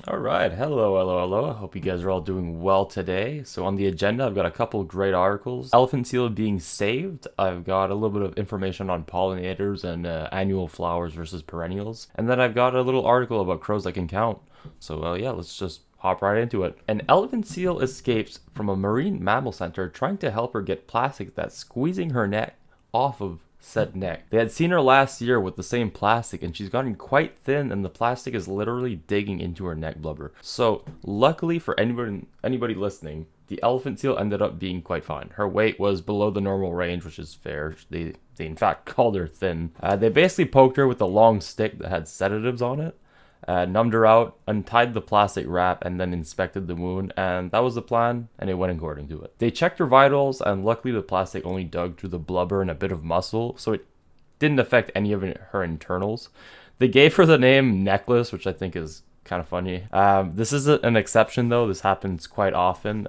Alright, hello. I hope you guys are all doing well today. So on the agenda, I've got a couple great articles. Elephant seal being saved. I've got a little bit of information on pollinators and annual flowers versus perennials. And then I've got a little article about crows that can count. So yeah, let's just hop right into it. An elephant seal escapes from a marine mammal center trying to help her get plastic that's squeezing her neck off of said neck. They had seen her last year with the same plastic and she's gotten quite thin and the plastic is literally digging into her neck blubber. So luckily for anybody listening, the elephant seal ended up being quite fine. Her weight was below the normal range, which is fair. They in fact called her thin. They basically poked her with a long stick that had sedatives on it. Numbed her out, untied the plastic wrap, and then inspected the wound, and that was the plan, and it went according to it. They checked her vitals, and luckily the plastic only dug through the blubber and a bit of muscle, so it didn't affect any of her internals. They gave her the name Necklace, which I think is kind of funny. This is an exception, though. This happens quite often.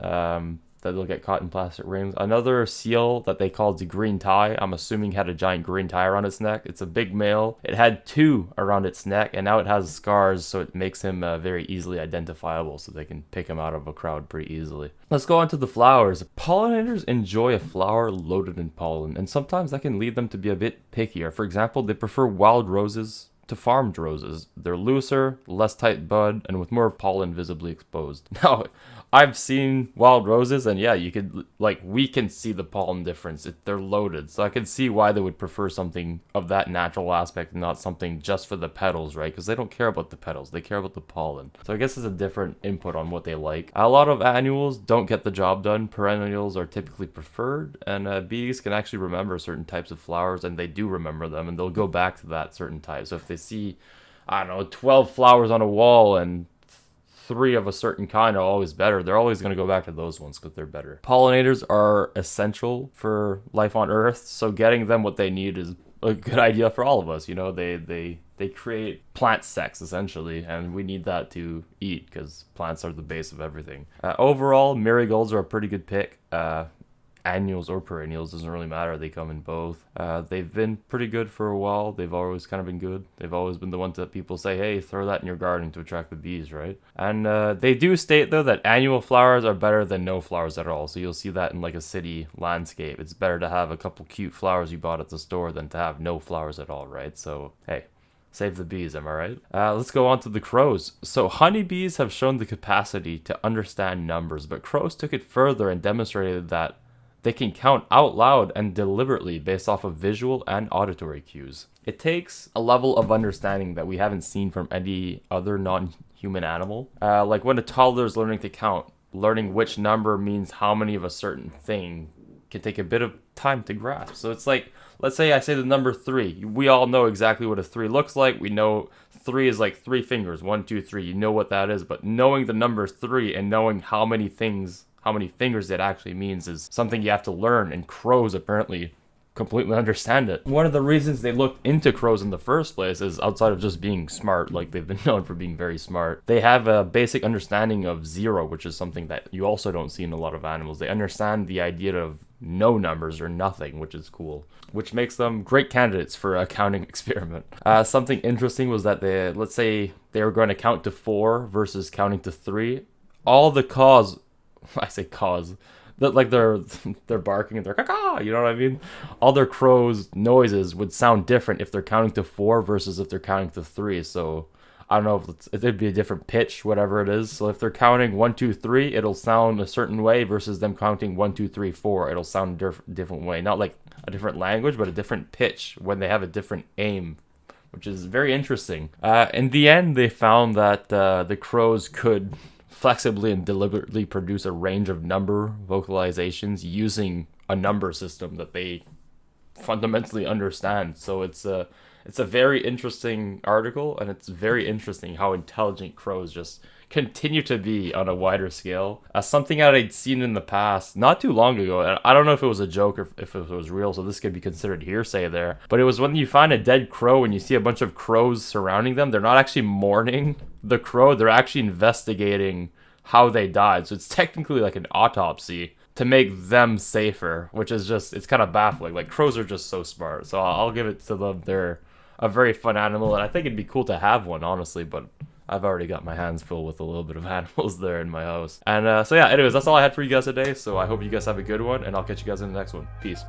That they'll get caught in plastic rings. Another seal that they called the green tie, I'm assuming had a giant green tie around its neck. It's a big male. It had two around its neck, and now it has scars, so it makes him very easily identifiable, so they can pick him out of a crowd pretty easily. Let's go on to the flowers. Pollinators enjoy a flower loaded in pollen, and sometimes that can lead them to be a bit pickier. For example, they prefer wild roses to farmed roses. They're looser, less tight bud, and with more pollen visibly exposed. Now, I've seen wild roses, and yeah, you could, we can see the pollen difference. They're loaded, so I can see why they would prefer something of that natural aspect and not something just for the petals, right? Because they don't care about the petals, they care about the pollen. So I guess it's a different input on what they like. A lot of annuals don't get the job done. Perennials are typically preferred, and bees can actually remember certain types of flowers, and they do remember them, and they'll go back to that certain type. So if they see, I don't know, 12 flowers on a wall and 3 of a certain kind are always better, they're always going to go back to those ones because they're better. Pollinators are essential for life on Earth, so getting them what they need is a good idea for all of us. You know, they create plant sex essentially, and we need that to eat because plants are the base of everything. Overall, marigolds are a pretty good pick. Annuals or perennials, doesn't really matter. They come in both. They've been pretty good for a while. They've always kind of been good. They've always been the ones that people say, hey, throw that in your garden to attract the bees, right? And they do state, though, that annual flowers are better than no flowers at all. So you'll see that in like a city landscape. It's better to have a couple cute flowers you bought at the store than to have no flowers at all, right? So, hey, save the bees, am I right? Let's go on to the crows. So honeybees have shown the capacity to understand numbers, but crows took it further and demonstrated that they can count out loud and deliberately based off of visual and auditory cues. It takes a level of understanding that we haven't seen from any other non-human animal. Like when a toddler is learning to count, learning which number means how many of a certain thing can take a bit of time to grasp. So it's like, let's say I say the number 3. We all know exactly what a 3 looks like. We know 3 is like 3 fingers, 1, 2, 3. You know what that is, but knowing the number 3 and knowing how many fingers it actually means is something you have to learn, and crows apparently completely understand it. One of the reasons they looked into crows in the first place is outside of just being smart, like they've been known for being very smart. They have a basic understanding of 0, which is something that you also don't see in a lot of animals. They understand the idea of no numbers or nothing, which is cool, which makes them great candidates for a counting experiment. Something interesting was that let's say they were going to count to 4 versus counting to 3. All the I say cause, that like they're barking and they're caw, you know what I mean? All their crows noises would sound different if they're counting to 4 versus if they're counting to 3. So I don't know if it'd be a different pitch, whatever it is. So if they're counting 1, 2, 3, it'll sound a certain way versus them counting 1, 2, 3, 4. It'll sound different way, not like a different language, but a different pitch when they have a different aim, which is very interesting. In the end, they found that the crows could flexibly and deliberately produce a range of number vocalizations using a number system that they fundamentally understand. So it's a very interesting article, and it's very interesting how intelligent crows just continue to be on a wider scale. Something that I'd seen in the past, not too long ago, and I don't know if it was a joke or if it was real, so this could be considered hearsay there, but it was when you find a dead crow and you see a bunch of crows surrounding them, they're not actually mourning the crow, they're actually investigating how they died. So it's technically like an autopsy to make them safer, which is just, it's kind of baffling. Like, crows are just so smart, so I'll give it to them. They're a very fun animal, and I think it'd be cool to have one, honestly, but I've already got my hands full with a little bit of animals there in my house. And so yeah, anyways, that's all I had for you guys today. So I hope you guys have a good one, and I'll catch you guys in the next one. Peace.